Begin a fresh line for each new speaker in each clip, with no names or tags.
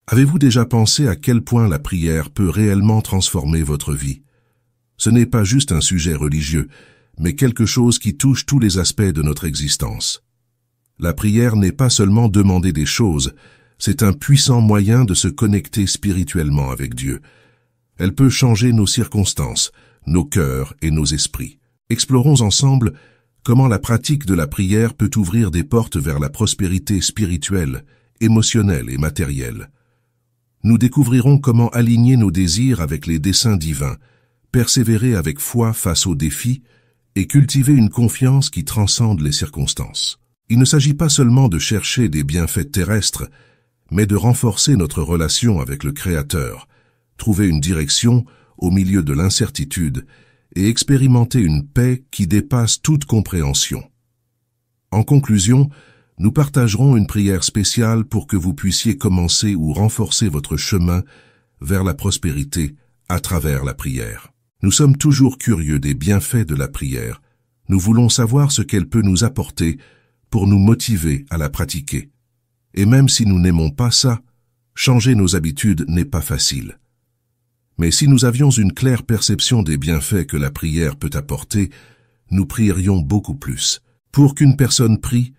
Avez-vous déjà pensé à quel point la prière peut réellement transformer votre vie? Ce n'est pas juste un sujet religieux, mais quelque chose qui touche tous les aspects de notre existence. La prière n'est pas seulement demander des choses, c'est un puissant moyen de se connecter spirituellement avec Dieu. Elle peut changer nos circonstances, nos cœurs et nos esprits. Explorons ensemble comment la pratique de la prière peut ouvrir des portes vers la prospérité spirituelle, émotionnelle et matérielle. Nous découvrirons comment aligner nos désirs avec les desseins divins, persévérer avec foi face aux défis et cultiver une confiance qui transcende les circonstances. Il ne s'agit pas seulement de chercher des bienfaits terrestres, mais de renforcer notre relation avec le Créateur, trouver une direction au milieu de l'incertitude et expérimenter une paix qui dépasse toute compréhension. En conclusion, nous partagerons une prière spéciale pour que vous puissiez commencer ou renforcer votre chemin vers la prospérité à travers la prière. Nous sommes toujours curieux des bienfaits de la prière. Nous voulons savoir ce qu'elle peut nous apporter pour nous motiver à la pratiquer. Et même si nous n'aimons pas ça, changer nos habitudes n'est pas facile. Mais si nous avions une claire perception des bienfaits que la prière peut apporter, nous prierions beaucoup plus. Pour qu'une personne prie,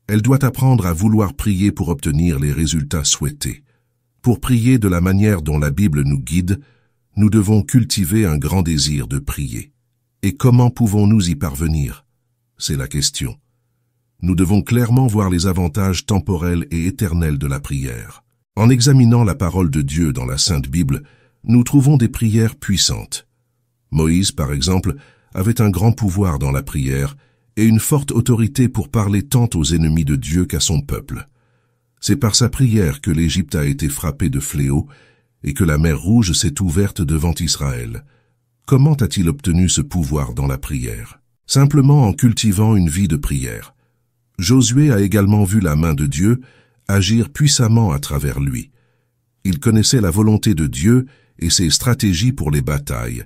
elle doit apprendre à vouloir prier pour obtenir les résultats souhaités. Pour prier de la manière dont la Bible nous guide, nous devons cultiver un grand désir de prier. Et comment pouvons-nous y parvenir? C'est la question. Nous devons clairement voir les avantages temporels et éternels de la prière. En examinant la parole de Dieu dans la Sainte Bible, nous trouvons des prières puissantes. Moïse, par exemple, avait un grand pouvoir dans la prière et une forte autorité pour parler tant aux ennemis de Dieu qu'à son peuple. C'est par sa prière que l'Égypte a été frappée de fléaux et que la mer Rouge s'est ouverte devant Israël. Comment a-t-il obtenu ce pouvoir dans la prière? Simplement en cultivant une vie de prière. Josué a également vu la main de Dieu agir puissamment à travers lui. Il connaissait la volonté de Dieu et ses stratégies pour les batailles,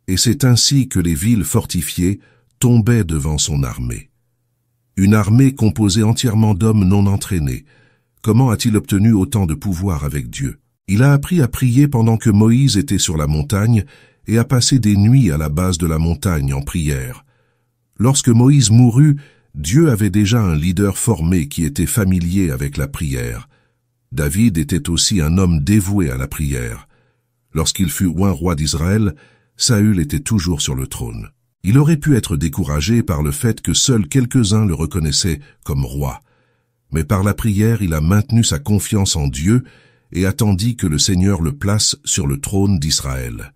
et c'est ainsi que les villes fortifiées tombaient devant son armée. Une armée composée entièrement d'hommes non entraînés. Comment a-t-il obtenu autant de pouvoir avec Dieu? Il a appris à prier pendant que Moïse était sur la montagne et a passé des nuits à la base de la montagne en prière. Lorsque Moïse mourut, Dieu avait déjà un leader formé qui était familier avec la prière. David était aussi un homme dévoué à la prière. Lorsqu'il fut oint roi d'Israël, Saül était toujours sur le trône. Il aurait pu être découragé par le fait que seuls quelques-uns le reconnaissaient comme roi. Mais par la prière, il a maintenu sa confiance en Dieu et attendit que le Seigneur le place sur le trône d'Israël.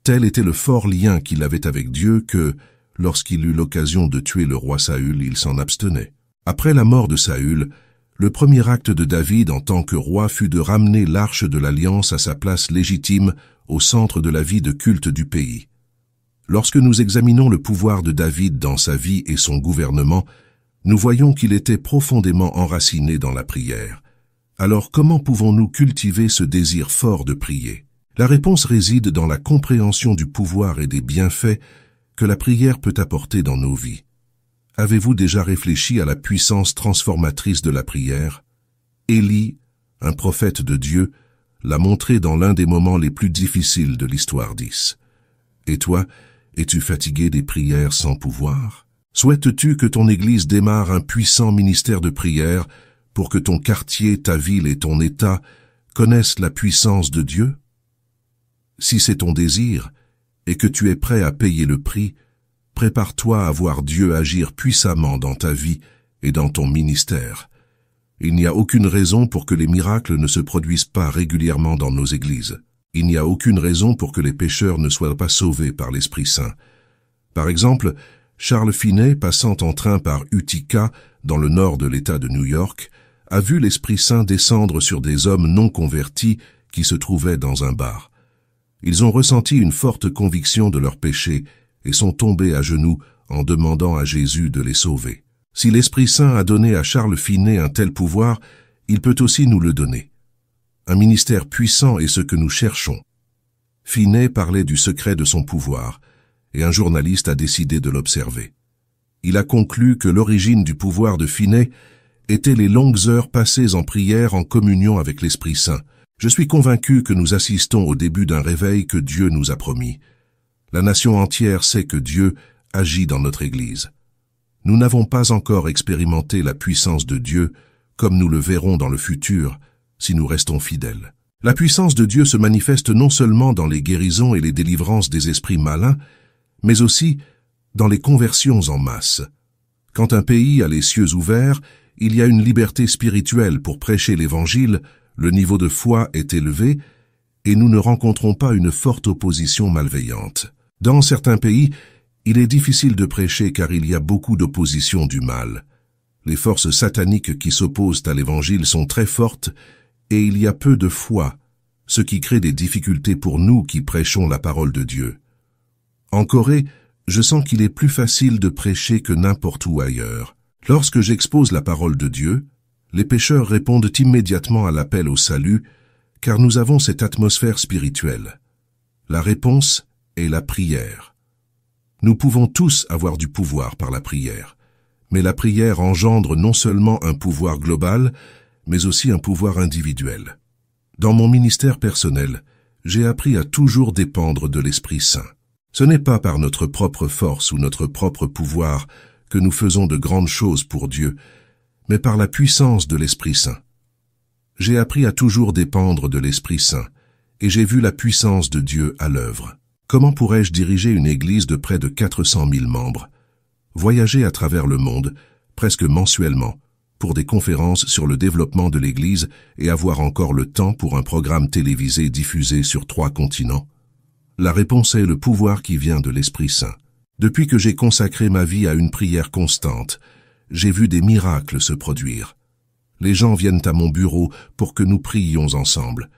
Tel était le fort lien qu'il avait avec Dieu que, lorsqu'il eut l'occasion de tuer le roi Saül, il s'en abstenait. Après la mort de Saül, le premier acte de David en tant que roi fut de ramener l'arche de l'Alliance à sa place légitime au centre de la vie de culte du pays. Lorsque nous examinons le pouvoir de David dans sa vie et son gouvernement, nous voyons qu'il était profondément enraciné dans la prière. Alors comment pouvons-nous cultiver ce désir fort de prier? La réponse réside dans la compréhension du pouvoir et des bienfaits que la prière peut apporter dans nos vies. Avez-vous déjà réfléchi à la puissance transformatrice de la prière? Élie, un prophète de Dieu, l'a montré dans l'un des moments les plus difficiles de l'histoire d'Is. Et toi, es-tu fatigué des prières sans pouvoir? Souhaites-tu que ton Église démarre un puissant ministère de prière pour que ton quartier, ta ville et ton État connaissent la puissance de Dieu? Si c'est ton désir et que tu es prêt à payer le prix, prépare-toi à voir Dieu agir puissamment dans ta vie et dans ton ministère. Il n'y a aucune raison pour que les miracles ne se produisent pas régulièrement dans nos églises. Il n'y a aucune raison pour que les pécheurs ne soient pas sauvés par l'Esprit Saint. Par exemple, Charles Finney, passant en train par Utica, dans le nord de l'État de New York, a vu l'Esprit Saint descendre sur des hommes non convertis qui se trouvaient dans un bar. Ils ont ressenti une forte conviction de leurs péchés et sont tombés à genoux en demandant à Jésus de les sauver. Si l'Esprit Saint a donné à Charles Finney un tel pouvoir, il peut aussi nous le donner. Un ministère puissant est ce que nous cherchons. Finney parlait du secret de son pouvoir, et un journaliste a décidé de l'observer. Il a conclu que l'origine du pouvoir de Finney était les longues heures passées en prière en communion avec l'Esprit Saint. Je suis convaincu que nous assistons au début d'un réveil que Dieu nous a promis. La nation entière sait que Dieu agit dans notre Église. Nous n'avons pas encore expérimenté la puissance de Dieu, comme nous le verrons dans le futur, si nous restons fidèles. La puissance de Dieu se manifeste non seulement dans les guérisons et les délivrances des esprits malins, mais aussi dans les conversions en masse. Quand un pays a les cieux ouverts, il y a une liberté spirituelle pour prêcher l'Évangile, le niveau de foi est élevé, et nous ne rencontrons pas une forte opposition malveillante. Dans certains pays, il est difficile de prêcher car il y a beaucoup d'opposition du mal. Les forces sataniques qui s'opposent à l'Évangile sont très fortes et il y a peu de foi, ce qui crée des difficultés pour nous qui prêchons la parole de Dieu. En Corée, je sens qu'il est plus facile de prêcher que n'importe où ailleurs. Lorsque j'expose la parole de Dieu, les pécheurs répondent immédiatement à l'appel au salut, car nous avons cette atmosphère spirituelle. La réponse est la prière. Nous pouvons tous avoir du pouvoir par la prière, mais la prière engendre non seulement un pouvoir global, mais aussi un pouvoir individuel. Dans mon ministère personnel, j'ai appris à toujours dépendre de l'Esprit Saint. Ce n'est pas par notre propre force ou notre propre pouvoir que nous faisons de grandes choses pour Dieu, mais par la puissance de l'Esprit Saint. J'ai appris à toujours dépendre de l'Esprit Saint, et j'ai vu la puissance de Dieu à l'œuvre. Comment pourrais-je diriger une église de près de 400 000 membres, voyager à travers le monde, presque mensuellement, pour des conférences sur le développement de l'église et avoir encore le temps pour un programme télévisé diffusé sur 3 continents? La réponse est le pouvoir qui vient de l'Esprit Saint. Depuis que j'ai consacré ma vie à une prière constante, j'ai vu des miracles se produire. Les gens viennent à mon bureau pour que nous prions ensemble.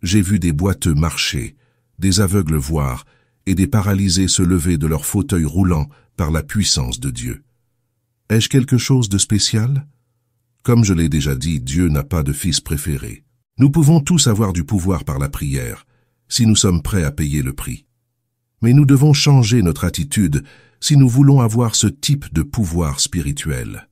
J'ai vu des boiteux marcher, des aveugles voir et des paralysés se lever de leur fauteuil roulant par la puissance de Dieu. Ai-je quelque chose de spécial? Comme je l'ai déjà dit, Dieu n'a pas de fils préféré. Nous pouvons tous avoir du pouvoir par la prière, si nous sommes prêts à payer le prix. Mais nous devons changer notre attitude si nous voulons avoir ce type de pouvoir spirituel.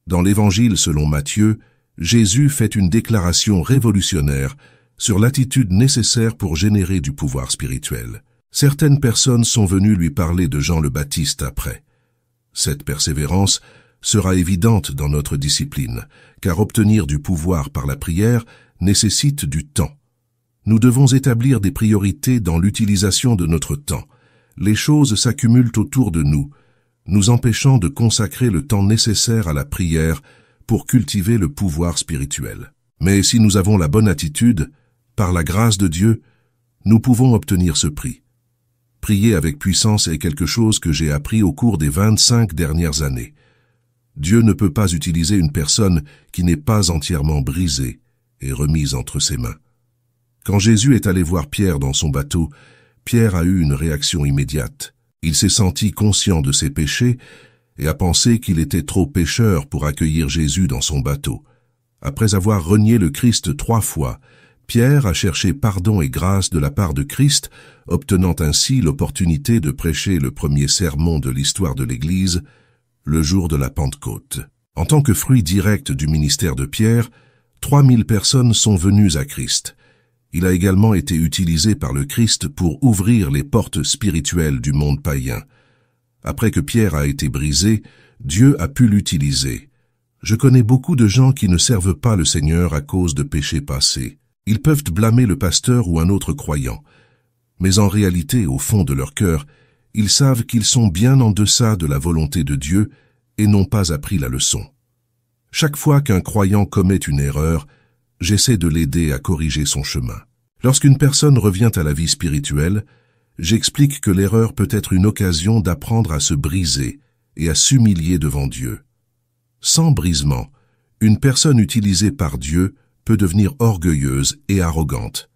Dans l'Évangile selon Matthieu, Jésus fait une déclaration révolutionnaire sur l'attitude nécessaire pour générer du pouvoir spirituel. Certaines personnes sont venues lui parler de Jean le Baptiste après. Cette persévérance sera évidente dans notre discipline, car obtenir du pouvoir par la prière nécessite du temps. Nous devons établir des priorités dans l'utilisation de notre temps. Les choses s'accumulent autour de nous, nous empêchant de consacrer le temps nécessaire à la prière pour cultiver le pouvoir spirituel. Mais si nous avons la bonne attitude, par la grâce de Dieu, nous pouvons obtenir ce prix. Prier avec puissance est quelque chose que j'ai appris au cours des 25 dernières années. Dieu ne peut pas utiliser une personne qui n'est pas entièrement brisée et remise entre ses mains. Quand Jésus est allé voir Pierre dans son bateau, Pierre a eu une réaction immédiate. Il s'est senti conscient de ses péchés et a pensé qu'il était trop pécheur pour accueillir Jésus dans son bateau. Après avoir renié le Christ 3 fois, Pierre a cherché pardon et grâce de la part de Christ, obtenant ainsi l'opportunité de prêcher le premier sermon de l'histoire de l'Église, le jour de la Pentecôte. En tant que fruit direct du ministère de Pierre, 3000 personnes sont venues à Christ. Il a également été utilisé par le Christ pour ouvrir les portes spirituelles du monde païen. Après que Pierre a été brisé, Dieu a pu l'utiliser. Je connais beaucoup de gens qui ne servent pas le Seigneur à cause de péchés passés. Ils peuvent blâmer le pasteur ou un autre croyant. Mais en réalité, au fond de leur cœur, ils savent qu'ils sont bien en deçà de la volonté de Dieu et n'ont pas appris la leçon. Chaque fois qu'un croyant commet une erreur, j'essaie de l'aider à corriger son chemin. Lorsqu'une personne revient à la vie spirituelle, j'explique que l'erreur peut être une occasion d'apprendre à se briser et à s'humilier devant Dieu. Sans brisement, une personne utilisée par Dieu peut devenir orgueilleuse et arrogante.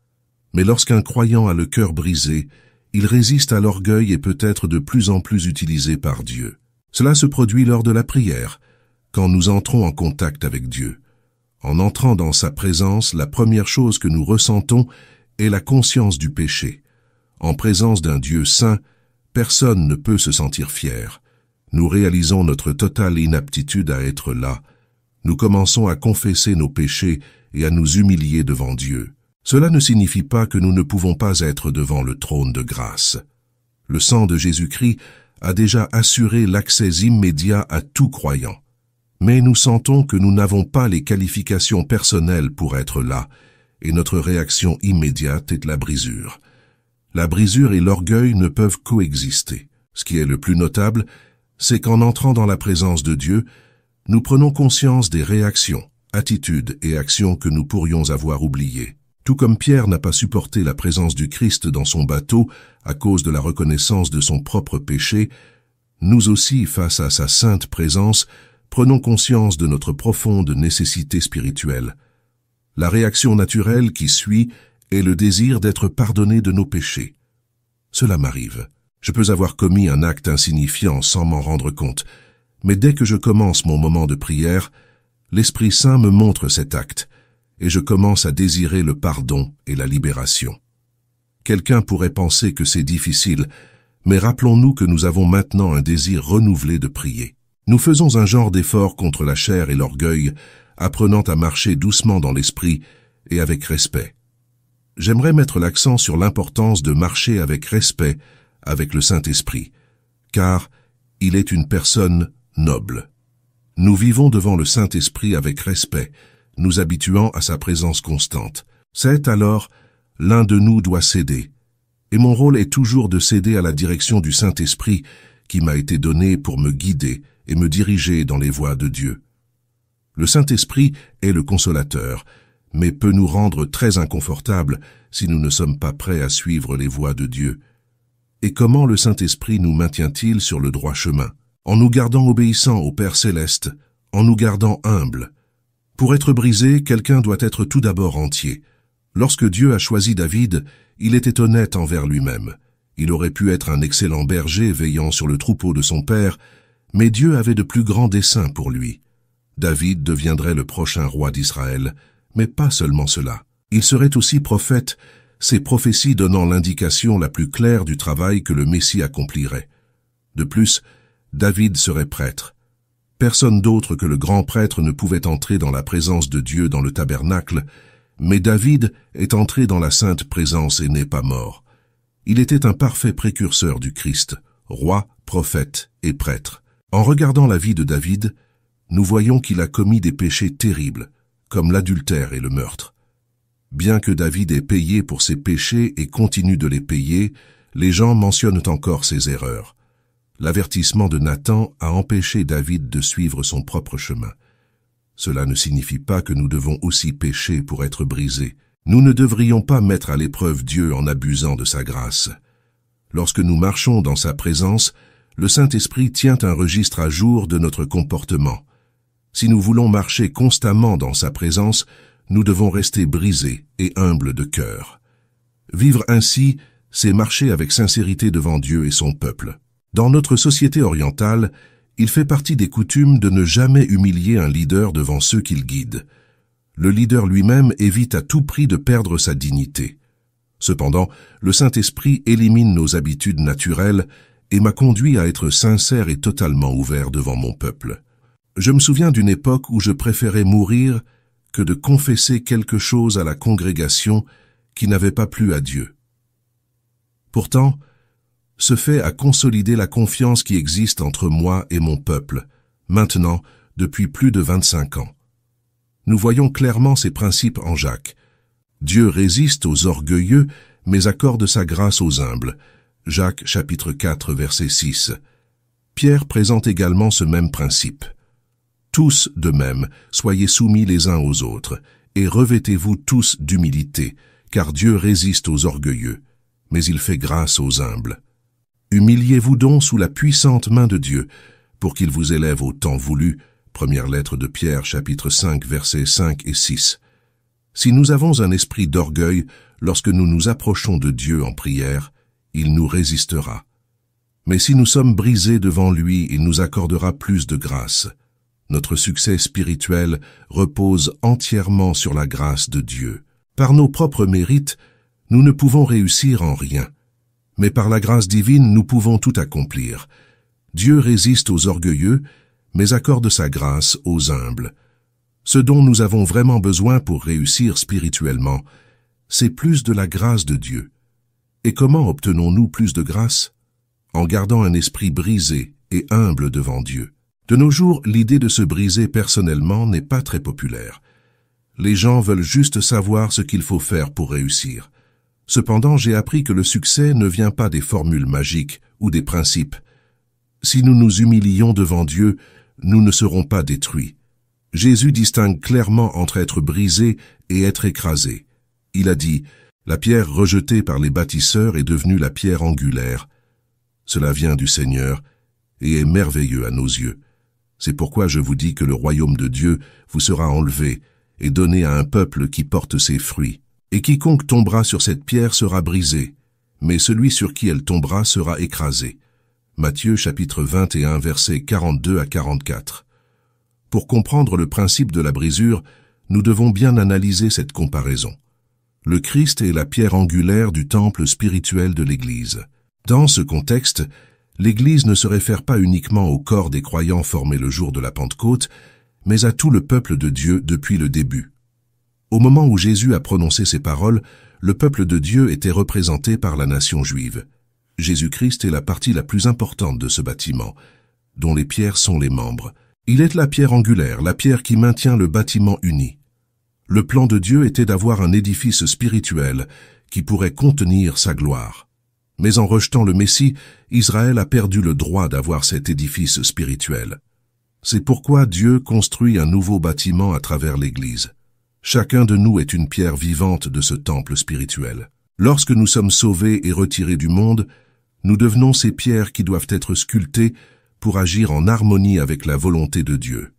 Mais lorsqu'un croyant a le cœur brisé, il résiste à l'orgueil et peut être de plus en plus utilisé par Dieu. Cela se produit lors de la prière, quand nous entrons en contact avec Dieu. En entrant dans sa présence, la première chose que nous ressentons est la conscience du péché. En présence d'un Dieu saint, personne ne peut se sentir fier. Nous réalisons notre totale inaptitude à être là. Nous commençons à confesser nos péchés et à nous humilier devant Dieu. Cela ne signifie pas que nous ne pouvons pas être devant le trône de grâce. Le sang de Jésus-Christ a déjà assuré l'accès immédiat à tout croyant. Mais nous sentons que nous n'avons pas les qualifications personnelles pour être là, et notre réaction immédiate est la brisure. La brisure et l'orgueil ne peuvent coexister. Ce qui est le plus notable, c'est qu'en entrant dans la présence de Dieu, nous prenons conscience des réactions, attitudes et actions que nous pourrions avoir oubliées. Tout comme Pierre n'a pas supporté la présence du Christ dans son bateau à cause de la reconnaissance de son propre péché, nous aussi, face à sa sainte présence, prenons conscience de notre profonde nécessité spirituelle. La réaction naturelle qui suit est le désir d'être pardonné de nos péchés. Cela m'arrive. Je peux avoir commis un acte insignifiant sans m'en rendre compte, mais dès que je commence mon moment de prière, l'Esprit Saint me montre cet acte, et je commence à désirer le pardon et la libération. Quelqu'un pourrait penser que c'est difficile, mais rappelons-nous que nous avons maintenant un désir renouvelé de prier. Nous faisons un genre d'effort contre la chair et l'orgueil, apprenant à marcher doucement dans l'esprit et avec respect. J'aimerais mettre l'accent sur l'importance de marcher avec respect avec le Saint-Esprit, car il est une personne noble. Nous vivons devant le Saint-Esprit avec respect, nous habituant à sa présence constante. C'est alors, l'un de nous doit céder, et mon rôle est toujours de céder à la direction du Saint-Esprit qui m'a été donné pour me guider et me diriger dans les voies de Dieu. Le Saint-Esprit est le consolateur, mais peut nous rendre très inconfortables si nous ne sommes pas prêts à suivre les voies de Dieu. Et comment le Saint-Esprit nous maintient-il sur le droit chemin? En nous gardant obéissants au Père Céleste, en nous gardant humbles. Pour être brisé, quelqu'un doit être tout d'abord entier. Lorsque Dieu a choisi David, il était honnête envers lui-même. Il aurait pu être un excellent berger veillant sur le troupeau de son père, mais Dieu avait de plus grands desseins pour lui. David deviendrait le prochain roi d'Israël, mais pas seulement cela. Il serait aussi prophète, ces prophéties donnant l'indication la plus claire du travail que le Messie accomplirait. De plus, David serait prêtre. Personne d'autre que le grand prêtre ne pouvait entrer dans la présence de Dieu dans le tabernacle, mais David est entré dans la sainte présence et n'est pas mort. Il était un parfait précurseur du Christ, roi, prophète et prêtre. En regardant la vie de David, nous voyons qu'il a commis des péchés terribles, comme l'adultère et le meurtre. Bien que David ait payé pour ses péchés et continue de les payer, les gens mentionnent encore ses erreurs. L'avertissement de Nathan a empêché David de suivre son propre chemin. Cela ne signifie pas que nous devons aussi pécher pour être brisés. Nous ne devrions pas mettre à l'épreuve Dieu en abusant de sa grâce. Lorsque nous marchons dans sa présence, le Saint-Esprit tient un registre à jour de notre comportement. Si nous voulons marcher constamment dans sa présence, nous devons rester brisés et humbles de cœur. Vivre ainsi, c'est marcher avec sincérité devant Dieu et son peuple. Dans notre société orientale, il fait partie des coutumes de ne jamais humilier un leader devant ceux qu'il guide. Le leader lui-même évite à tout prix de perdre sa dignité. Cependant, le Saint-Esprit élimine nos habitudes naturelles et m'a conduit à être sincère et totalement ouvert devant mon peuple. Je me souviens d'une époque où je préférais mourir que de confesser quelque chose à la congrégation qui n'avait pas plu à Dieu. Pourtant, ce fait a consolidé la confiance qui existe entre moi et mon peuple, maintenant depuis plus de 25 ans. Nous voyons clairement ces principes en Jacques. Dieu résiste aux orgueilleux, mais accorde sa grâce aux humbles. Jacques chapitre 4 verset 6. Pierre présente également ce même principe. Tous de même, soyez soumis les uns aux autres, et revêtez-vous tous d'humilité, car Dieu résiste aux orgueilleux, mais il fait grâce aux humbles. Humiliez-vous donc sous la puissante main de Dieu, pour qu'il vous élève au temps voulu. Première lettre de Pierre, chapitre 5, versets 5 et 6. Si nous avons un esprit d'orgueil, lorsque nous nous approchons de Dieu en prière, il nous résistera. Mais si nous sommes brisés devant lui, il nous accordera plus de grâce. Notre succès spirituel repose entièrement sur la grâce de Dieu. Par nos propres mérites, nous ne pouvons réussir en rien. Mais par la grâce divine, nous pouvons tout accomplir. Dieu résiste aux orgueilleux, mais accorde sa grâce aux humbles. Ce dont nous avons vraiment besoin pour réussir spirituellement, c'est plus de la grâce de Dieu. Et comment obtenons-nous plus de grâce? En gardant un esprit brisé et humble devant Dieu. De nos jours, l'idée de se briser personnellement n'est pas très populaire. Les gens veulent juste savoir ce qu'il faut faire pour réussir. Cependant, j'ai appris que le succès ne vient pas des formules magiques ou des principes. Si nous nous humilions devant Dieu, nous ne serons pas détruits. Jésus distingue clairement entre être brisé et être écrasé. Il a dit « La pierre rejetée par les bâtisseurs est devenue la pierre angulaire. » Cela vient du Seigneur et est merveilleux à nos yeux. C'est pourquoi je vous dis que le royaume de Dieu vous sera enlevé et donné à un peuple qui porte ses fruits. Et quiconque tombera sur cette pierre sera brisé, mais celui sur qui elle tombera sera écrasé. Matthieu chapitre 21 versets 42 à 44. Pour comprendre le principe de la brisure, nous devons bien analyser cette comparaison. Le Christ est la pierre angulaire du temple spirituel de l'Église. Dans ce contexte, l'Église ne se réfère pas uniquement au corps des croyants formés le jour de la Pentecôte, mais à tout le peuple de Dieu depuis le début. Au moment où Jésus a prononcé ces paroles, le peuple de Dieu était représenté par la nation juive. Jésus-Christ est la partie la plus importante de ce bâtiment, dont les pierres sont les membres. Il est la pierre angulaire, la pierre qui maintient le bâtiment uni. Le plan de Dieu était d'avoir un édifice spirituel qui pourrait contenir sa gloire. Mais en rejetant le Messie, Israël a perdu le droit d'avoir cet édifice spirituel. C'est pourquoi Dieu construit un nouveau bâtiment à travers l'Église. Chacun de nous est une pierre vivante de ce temple spirituel. Lorsque nous sommes sauvés et retirés du monde, nous devenons ces pierres qui doivent être sculptées pour agir en harmonie avec la volonté de Dieu.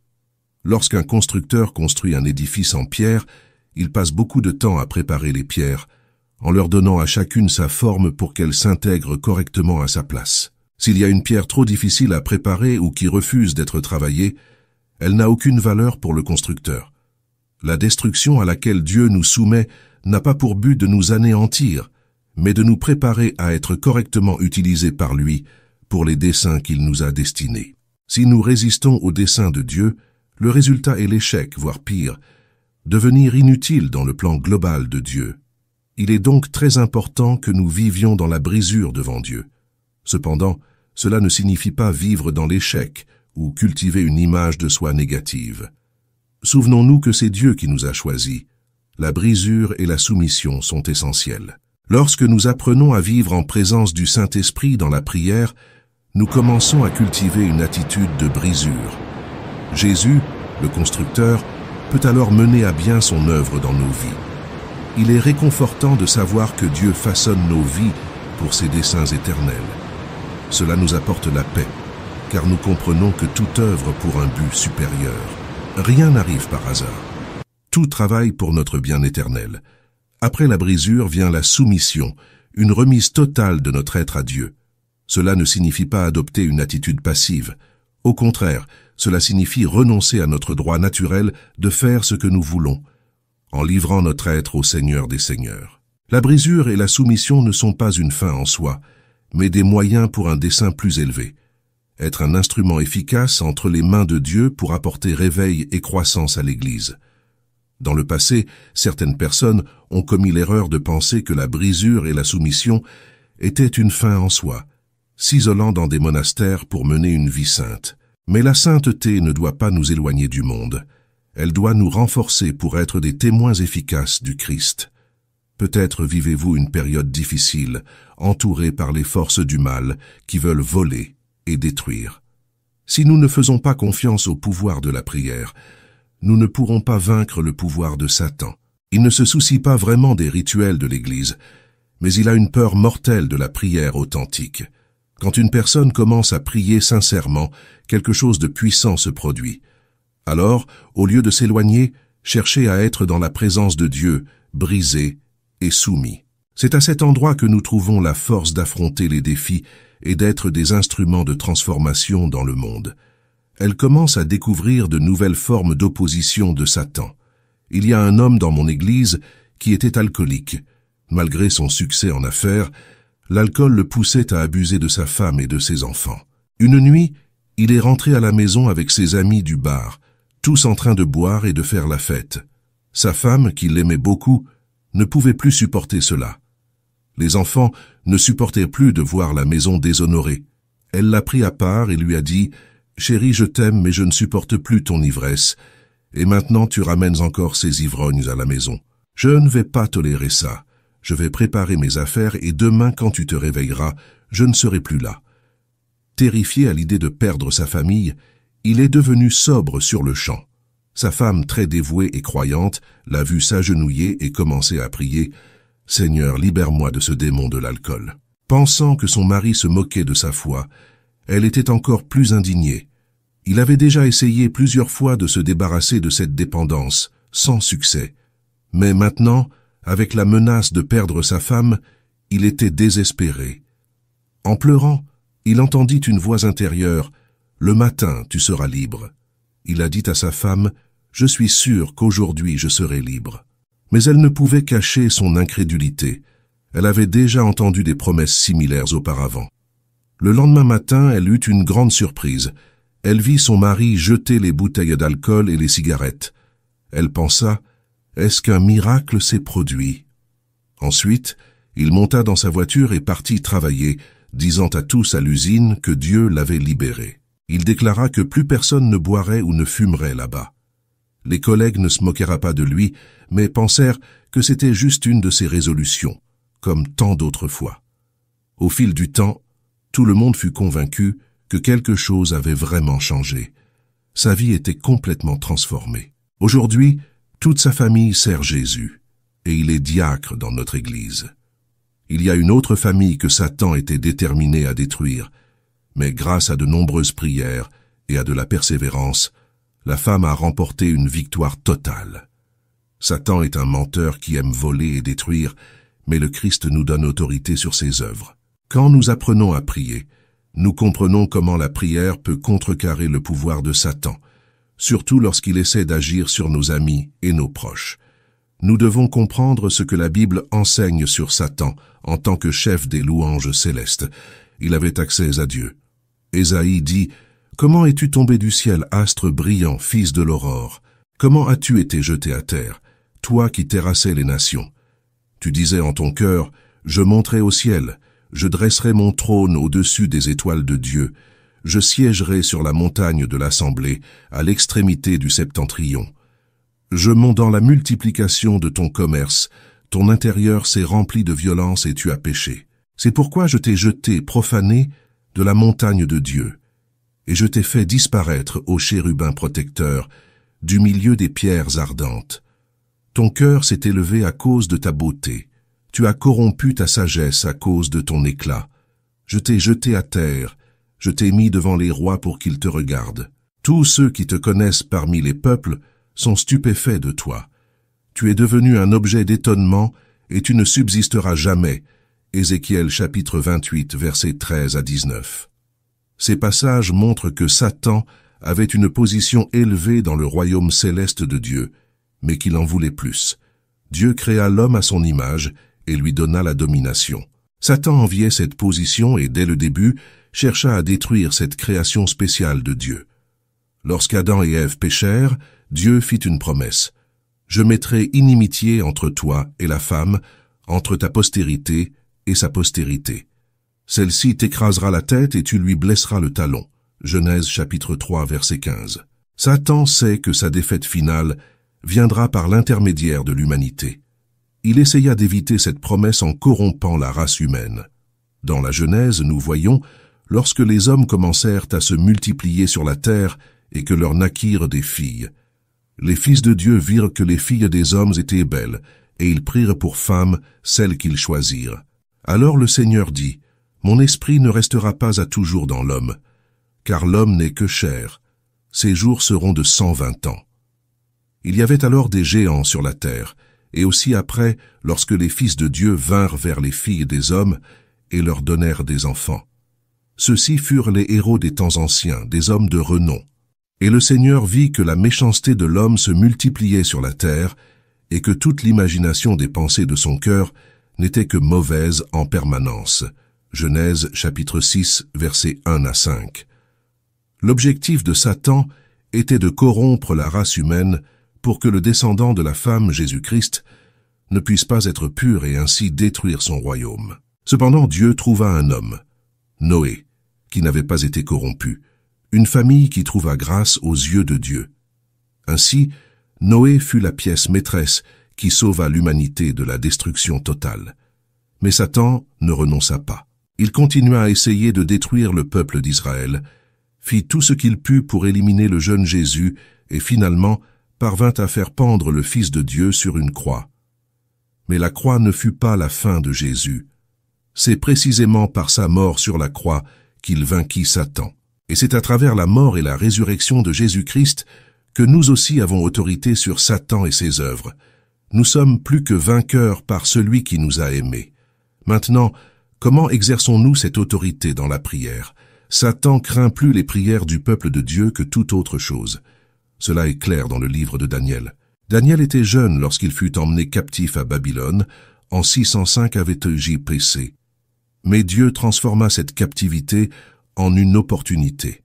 Lorsqu'un constructeur construit un édifice en pierre, il passe beaucoup de temps à préparer les pierres, en leur donnant à chacune sa forme pour qu'elle s'intègre correctement à sa place. S'il y a une pierre trop difficile à préparer ou qui refuse d'être travaillée, elle n'a aucune valeur pour le constructeur. La destruction à laquelle Dieu nous soumet n'a pas pour but de nous anéantir, mais de nous préparer à être correctement utilisés par lui pour les desseins qu'il nous a destinés. Si nous résistons aux desseins de Dieu, le résultat est l'échec, voire pire, devenir inutile dans le plan global de Dieu. Il est donc très important que nous vivions dans la brisure devant Dieu. Cependant, cela ne signifie pas vivre dans l'échec ou cultiver une image de soi négative. Souvenons-nous que c'est Dieu qui nous a choisis. La brisure et la soumission sont essentielles. Lorsque nous apprenons à vivre en présence du Saint-Esprit dans la prière, nous commençons à cultiver une attitude de brisure. Jésus, le constructeur, peut alors mener à bien son œuvre dans nos vies. Il est réconfortant de savoir que Dieu façonne nos vies pour ses desseins éternels. Cela nous apporte la paix, car nous comprenons que tout œuvre pour un but supérieur. Rien n'arrive par hasard. Tout travaille pour notre bien éternel. Après la brisure vient la soumission, une remise totale de notre être à Dieu. Cela ne signifie pas adopter une attitude passive. Au contraire, cela signifie renoncer à notre droit naturel de faire ce que nous voulons, en livrant notre être au Seigneur des Seigneurs. La brisure et la soumission ne sont pas une fin en soi, mais des moyens pour un dessein plus élevé. Être un instrument efficace entre les mains de Dieu pour apporter réveil et croissance à l'Église. Dans le passé, certaines personnes ont commis l'erreur de penser que la brisure et la soumission étaient une fin en soi, s'isolant dans des monastères pour mener une vie sainte. Mais la sainteté ne doit pas nous éloigner du monde. Elle doit nous renforcer pour être des témoins efficaces du Christ. Peut-être vivez-vous une période difficile, entourée par les forces du mal qui veulent voler et détruire. Si nous ne faisons pas confiance au pouvoir de la prière, nous ne pourrons pas vaincre le pouvoir de Satan. Il ne se soucie pas vraiment des rituels de l'Église, mais il a une peur mortelle de la prière authentique. Quand une personne commence à prier sincèrement, quelque chose de puissant se produit. Alors, au lieu de s'éloigner, cherchez à être dans la présence de Dieu, brisé et soumis. C'est à cet endroit que nous trouvons la force d'affronter les défis et d'être des instruments de transformation dans le monde. Elle commence à découvrir de nouvelles formes d'opposition de Satan. Il y a un homme dans mon église qui était alcoolique. Malgré son succès en affaires, l'alcool le poussait à abuser de sa femme et de ses enfants. Une nuit, il est rentré à la maison avec ses amis du bar, tous en train de boire et de faire la fête. Sa femme, qui l'aimait beaucoup, ne pouvait plus supporter cela. Les enfants ne supportaient plus de voir la maison déshonorée. Elle l'a pris à part et lui a dit « Chérie, je t'aime, mais je ne supporte plus ton ivresse. Et maintenant tu ramènes encore ces ivrognes à la maison. Je ne vais pas tolérer ça. Je vais préparer mes affaires et demain, quand tu te réveilleras, je ne serai plus là. » Terrifié à l'idée de perdre sa famille, il est devenu sobre sur le champ. Sa femme, très dévouée et croyante, l'a vu s'agenouiller et commencer à prier « Seigneur, libère-moi de ce démon de l'alcool. » Pensant que son mari se moquait de sa foi, elle était encore plus indignée. Il avait déjà essayé plusieurs fois de se débarrasser de cette dépendance, sans succès. Mais maintenant, avec la menace de perdre sa femme, il était désespéré. En pleurant, il entendit une voix intérieure « Le matin, tu seras libre. » Il a dit à sa femme « Je suis sûr qu'aujourd'hui je serai libre. » Mais elle ne pouvait cacher son incrédulité. Elle avait déjà entendu des promesses similaires auparavant. Le lendemain matin, elle eut une grande surprise. Elle vit son mari jeter les bouteilles d'alcool et les cigarettes. Elle pensa « Est-ce qu'un miracle s'est produit ?» Ensuite, il monta dans sa voiture et partit travailler, disant à tous à l'usine que Dieu l'avait libéré. Il déclara que plus personne ne boirait ou ne fumerait là-bas. Les collègues ne se moquèrent pas de lui, mais pensèrent que c'était juste une de ses résolutions, comme tant d'autres fois. Au fil du temps, tout le monde fut convaincu que quelque chose avait vraiment changé. Sa vie était complètement transformée. Aujourd'hui, toute sa famille sert Jésus, et il est diacre dans notre Église. Il y a une autre famille que Satan était déterminé à détruire, mais grâce à de nombreuses prières et à de la persévérance, la femme a remporté une victoire totale. Satan est un menteur qui aime voler et détruire, mais le Christ nous donne autorité sur ses œuvres. Quand nous apprenons à prier, nous comprenons comment la prière peut contrecarrer le pouvoir de Satan, surtout lorsqu'il essaie d'agir sur nos amis et nos proches. Nous devons comprendre ce que la Bible enseigne sur Satan en tant que chef des louanges célestes. Il avait accès à Dieu. Ésaïe dit « Comment es-tu tombé du ciel, astre brillant, fils de l'aurore? Comment as-tu été jeté à terre, toi qui terrassais les nations? Tu disais en ton cœur « Je monterai au ciel, je dresserai mon trône au-dessus des étoiles de Dieu, je siégerai sur la montagne de l'assemblée, à l'extrémité du septentrion. Je monte dans la multiplication de ton commerce, ton intérieur s'est rempli de violence et tu as péché. C'est pourquoi je t'ai jeté, profané, de la montagne de Dieu, et je t'ai fait disparaître, ô chérubin protecteur, du milieu des pierres ardentes. Ton cœur s'est élevé à cause de ta beauté, tu as corrompu ta sagesse à cause de ton éclat. Je t'ai jeté à terre, je t'ai mis devant les rois pour qu'ils te regardent. Tous ceux qui te connaissent parmi les peuples sont stupéfaits de toi. Tu es devenu un objet d'étonnement et tu ne subsisteras jamais. Ézéchiel chapitre 28, versets 13 à 19. Ces passages montrent que Satan avait une position élevée dans le royaume céleste de Dieu, mais qu'il en voulait plus. Dieu créa l'homme à son image et lui donna la domination. Satan enviait cette position et, dès le début, chercha à détruire cette création spéciale de Dieu. Lorsqu'Adam et Ève péchèrent, Dieu fit une promesse. « Je mettrai inimitié entre toi et la femme, entre ta postérité et sa postérité. Celle-ci t'écrasera la tête et tu lui blesseras le talon. » Genèse chapitre 3, verset 15. Satan sait que sa défaite finale viendra par l'intermédiaire de l'humanité. Il essaya d'éviter cette promesse en corrompant la race humaine. Dans la Genèse, nous voyons, lorsque les hommes commencèrent à se multiplier sur la terre et que leur naquirent des filles. Les fils de Dieu virent que les filles des hommes étaient belles, et ils prirent pour femmes celles qu'ils choisirent. Alors le Seigneur dit, « Mon esprit ne restera pas à toujours dans l'homme, car l'homme n'est que chair. Ses jours seront de 120 ans. » Il y avait alors des géants sur la terre, et aussi après, lorsque les fils de Dieu vinrent vers les filles des hommes et leur donnèrent des enfants. Ceux-ci furent les héros des temps anciens, des hommes de renom. Et le Seigneur vit que la méchanceté de l'homme se multipliait sur la terre, et que toute l'imagination des pensées de son cœur n'était que mauvaise en permanence. Genèse chapitre 6, versets 1 à 5. L'objectif de Satan était de corrompre la race humaine pour que le descendant de la femme Jésus-Christ ne puisse pas être pur et ainsi détruire son royaume. Cependant Dieu trouva un homme, Noé, qui n'avait pas été corrompu, une famille qui trouva grâce aux yeux de Dieu. Ainsi, Noé fut la pièce maîtresse qui sauva l'humanité de la destruction totale. Mais Satan ne renonça pas. Il continua à essayer de détruire le peuple d'Israël, fit tout ce qu'il put pour éliminer le jeune Jésus et finalement parvint à faire pendre le Fils de Dieu sur une croix. Mais la croix ne fut pas la fin de Jésus. C'est précisément par sa mort sur la croix qu'il vainquit Satan. Et c'est à travers la mort et la résurrection de Jésus-Christ que nous aussi avons autorité sur Satan et ses œuvres. Nous sommes plus que vainqueurs par celui qui nous a aimés. Maintenant, comment exerçons-nous cette autorité dans la prière? Satan craint plus les prières du peuple de Dieu que toute autre chose. Cela est clair dans le livre de Daniel. Daniel était jeune lorsqu'il fut emmené captif à Babylone, en 605 avec JPC. Mais Dieu transforma cette captivité en une opportunité.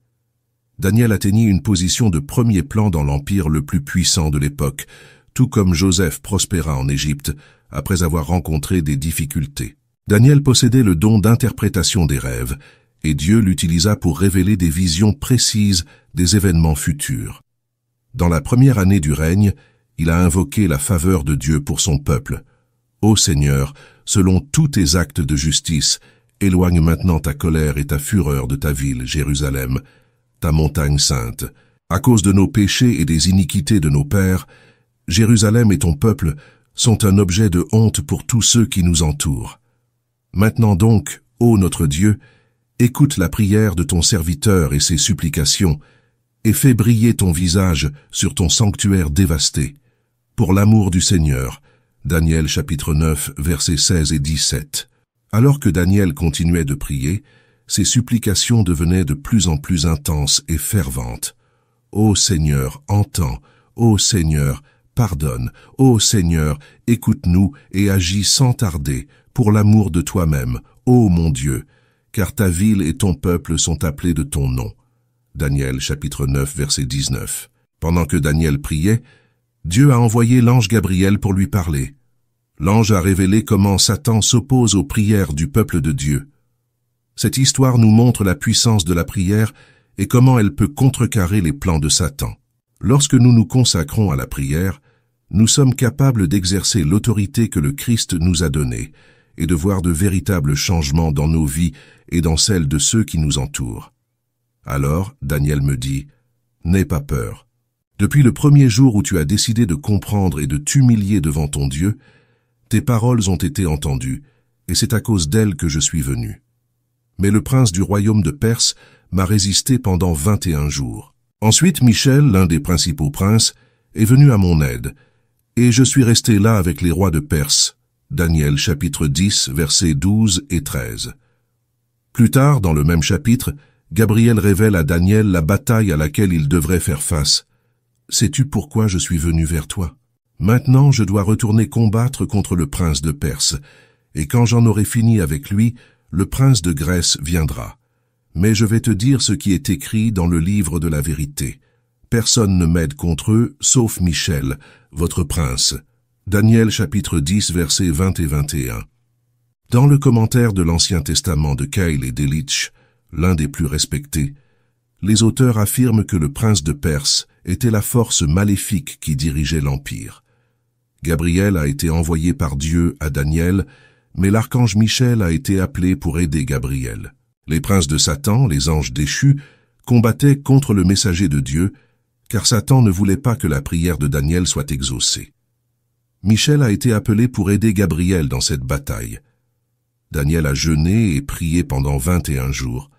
Daniel atteignit une position de premier plan dans l'empire le plus puissant de l'époque, tout comme Joseph prospéra en Égypte après avoir rencontré des difficultés. Daniel possédait le don d'interprétation des rêves, et Dieu l'utilisa pour révéler des visions précises des événements futurs. Dans la première année du règne, il a invoqué la faveur de Dieu pour son peuple. Ô Seigneur, selon tous tes actes de justice, éloigne maintenant ta colère et ta fureur de ta ville, Jérusalem, ta montagne sainte. À cause de nos péchés et des iniquités de nos pères, Jérusalem et ton peuple sont un objet de honte pour tous ceux qui nous entourent. Maintenant donc, ô notre Dieu, écoute la prière de ton serviteur et ses supplications, et fais briller ton visage sur ton sanctuaire dévasté. Pour l'amour du Seigneur. Daniel chapitre 9, versets 16 et 17. Alors que Daniel continuait de prier, ses supplications devenaient de plus en plus intenses et ferventes. Ô Seigneur, entends, ô Seigneur, pardonne, ô Seigneur, écoute-nous et agis sans tarder, pour l'amour de toi-même, ô mon Dieu, car ta ville et ton peuple sont appelés de ton nom. Daniel chapitre 9, verset 19. Pendant que Daniel priait, Dieu a envoyé l'ange Gabriel pour lui parler. L'ange a révélé comment Satan s'oppose aux prières du peuple de Dieu. Cette histoire nous montre la puissance de la prière et comment elle peut contrecarrer les plans de Satan. Lorsque nous nous consacrons à la prière, nous sommes capables d'exercer l'autorité que le Christ nous a donnée et de voir de véritables changements dans nos vies et dans celles de ceux qui nous entourent. Alors, Daniel me dit, « N'aie pas peur. Depuis le premier jour où tu as décidé de comprendre et de t'humilier devant ton Dieu, tes paroles ont été entendues, et c'est à cause d'elles que je suis venu. Mais le prince du royaume de Perse m'a résisté pendant 21 jours. Ensuite, Michel, l'un des principaux princes, est venu à mon aide, et je suis resté là avec les rois de Perse. Daniel chapitre 10, versets 12 et 13. Plus tard, dans le même chapitre, Gabriel révèle à Daniel la bataille à laquelle il devrait faire face. « Sais-tu pourquoi je suis venu vers toi ? Maintenant, je dois retourner combattre contre le prince de Perse, et quand j'en aurai fini avec lui, le prince de Grèce viendra. Mais je vais te dire ce qui est écrit dans le livre de la vérité. Personne ne m'aide contre eux, sauf Michel, votre prince. » Daniel chapitre 10, versets 20 et 21. Dans le commentaire de l'Ancien Testament de Keil et Delitzsch, l'un des plus respectés, les auteurs affirment que le prince de Perse était la force maléfique qui dirigeait l'Empire. Gabriel a été envoyé par Dieu à Daniel, mais l'archange Michel a été appelé pour aider Gabriel. Les princes de Satan, les anges déchus, combattaient contre le messager de Dieu, car Satan ne voulait pas que la prière de Daniel soit exaucée. Michel a été appelé pour aider Gabriel dans cette bataille. Daniel a jeûné et prié pendant 21 jours,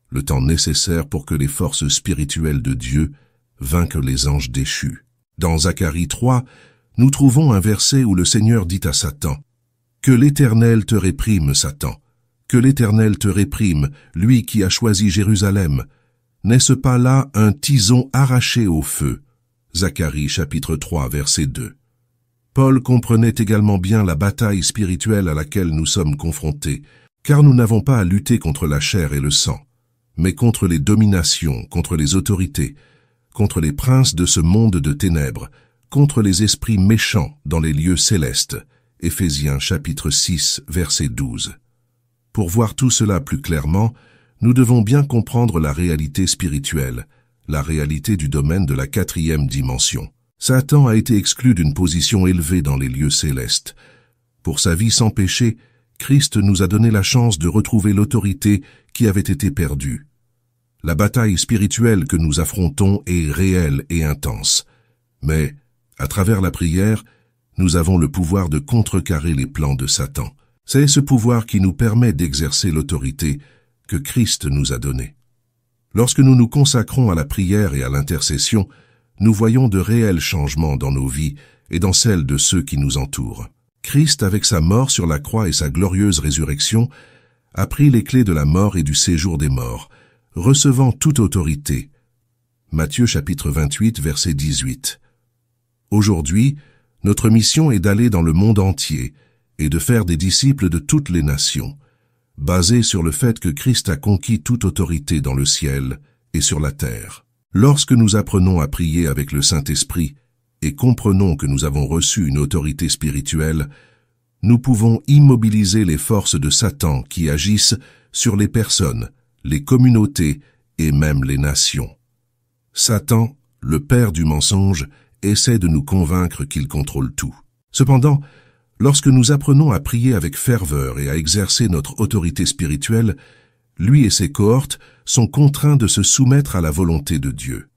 le temps nécessaire pour que les forces spirituelles de Dieu vainquent les anges déchus. Dans Zacharie 3, nous trouvons un verset où le Seigneur dit à Satan, « Que l'Éternel te réprime, Satan, que l'Éternel te réprime, lui qui a choisi Jérusalem. N'est-ce pas là un tison arraché au feu ?» Zacharie chapitre 3, verset 2. Paul comprenait également bien la bataille spirituelle à laquelle nous sommes confrontés, car nous n'avons pas à lutter contre la chair et le sang, mais contre les dominations, contre les autorités, contre les princes de ce monde de ténèbres, contre les esprits méchants dans les lieux célestes, Éphésiens chapitre 6, verset 12. Pour voir tout cela plus clairement, nous devons bien comprendre la réalité spirituelle, la réalité du domaine de la 4e dimension. Satan a été exclu d'une position élevée dans les lieux célestes. Pour sa vie sans péché, Christ nous a donné la chance de retrouver l'autorité qui avait été perdue. La bataille spirituelle que nous affrontons est réelle et intense. Mais, à travers la prière, nous avons le pouvoir de contrecarrer les plans de Satan. C'est ce pouvoir qui nous permet d'exercer l'autorité que Christ nous a donnée. Lorsque nous nous consacrons à la prière et à l'intercession, nous voyons de réels changements dans nos vies et dans celles de ceux qui nous entourent. Christ, avec sa mort sur la croix et sa glorieuse résurrection, a pris les clés de la mort et du séjour des morts, recevant toute autorité. Matthieu chapitre 28, verset 18. Aujourd'hui, notre mission est d'aller dans le monde entier et de faire des disciples de toutes les nations, basée sur le fait que Christ a conquis toute autorité dans le ciel et sur la terre. Lorsque nous apprenons à prier avec le Saint-Esprit et comprenons que nous avons reçu une autorité spirituelle, nous pouvons immobiliser les forces de Satan qui agissent sur les personnes, les communautés et même les nations. Satan, le père du mensonge, essaie de nous convaincre qu'il contrôle tout. Cependant, lorsque nous apprenons à prier avec ferveur et à exercer notre autorité spirituelle, lui et ses cohortes sont contraints de se soumettre à la volonté de Dieu.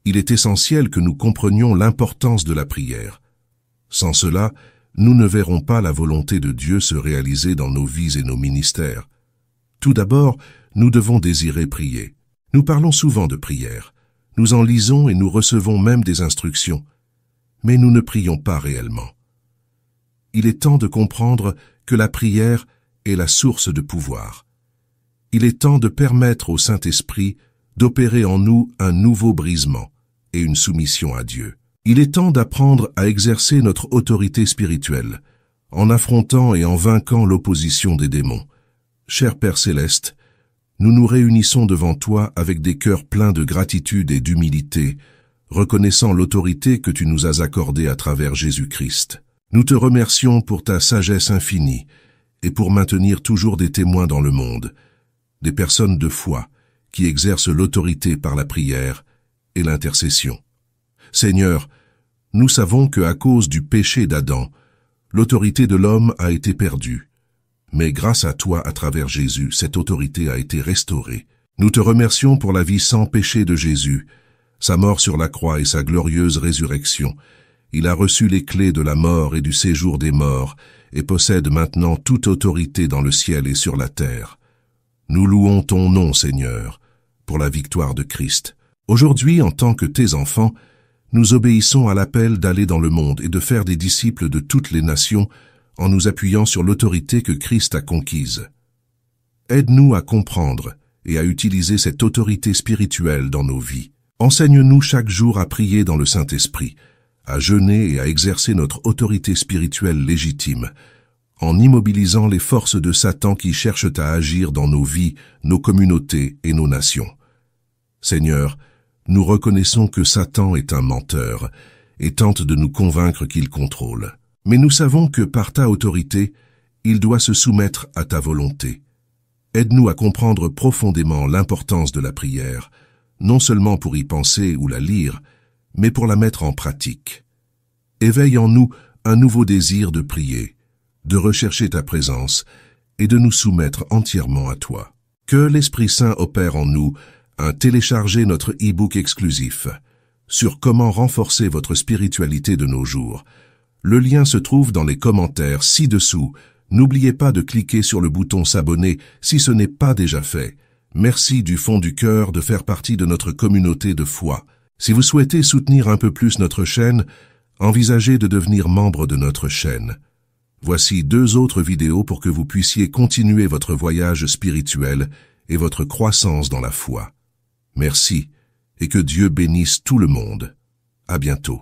Il est essentiel que nous comprenions l'importance de la prière. Sans cela, nous ne verrons pas la volonté de Dieu se réaliser dans nos vies et nos ministères. Tout d'abord, nous devons désirer prier. Nous parlons souvent de prière. Nous en lisons et nous recevons même des instructions. Mais nous ne prions pas réellement. Il est temps de comprendre que la prière est la source de pouvoir. Il est temps de permettre au Saint-Esprit d'opérer en nous un nouveau brisement et une soumission à Dieu. Il est temps d'apprendre à exercer notre autorité spirituelle, en affrontant et en vainquant l'opposition des démons. Cher Père Céleste, nous nous réunissons devant toi avec des cœurs pleins de gratitude et d'humilité, reconnaissant l'autorité que tu nous as accordée à travers Jésus-Christ. Nous te remercions pour ta sagesse infinie et pour maintenir toujours des témoins dans le monde, des personnes de foi qui exercent l'autorité par la prière et l'intercession. Seigneur, nous savons que à cause du péché d'Adam, l'autorité de l'homme a été perdue. Mais grâce à toi, à travers Jésus, cette autorité a été restaurée. Nous te remercions pour la vie sans péché de Jésus, sa mort sur la croix et sa glorieuse résurrection. Il a reçu les clés de la mort et du séjour des morts et possède maintenant toute autorité dans le ciel et sur la terre. Nous louons ton nom, Seigneur, pour la victoire de Christ. Aujourd'hui, en tant que tes enfants, nous obéissons à l'appel d'aller dans le monde et de faire des disciples de toutes les nations en nous appuyant sur l'autorité que Christ a conquise. Aide-nous à comprendre et à utiliser cette autorité spirituelle dans nos vies. Enseigne-nous chaque jour à prier dans le Saint-Esprit, à jeûner et à exercer notre autorité spirituelle légitime, en immobilisant les forces de Satan qui cherchent à agir dans nos vies, nos communautés et nos nations. Seigneur, nous reconnaissons que Satan est un menteur et tente de nous convaincre qu'il contrôle. Mais nous savons que par ta autorité, il doit se soumettre à ta volonté. Aide-nous à comprendre profondément l'importance de la prière, non seulement pour y penser ou la lire, mais pour la mettre en pratique. Éveille en nous un nouveau désir de prier, de rechercher ta présence et de nous soumettre entièrement à toi. Que l'Esprit Saint opère en nous à télécharger notre e-book exclusif sur comment renforcer votre spiritualité de nos jours. Le lien se trouve dans les commentaires ci-dessous. N'oubliez pas de cliquer sur le bouton s'abonner si ce n'est pas déjà fait. Merci du fond du cœur de faire partie de notre communauté de foi. Si vous souhaitez soutenir un peu plus notre chaîne, envisagez de devenir membre de notre chaîne. Voici 2 autres vidéos pour que vous puissiez continuer votre voyage spirituel et votre croissance dans la foi. Merci et que Dieu bénisse tout le monde. À bientôt.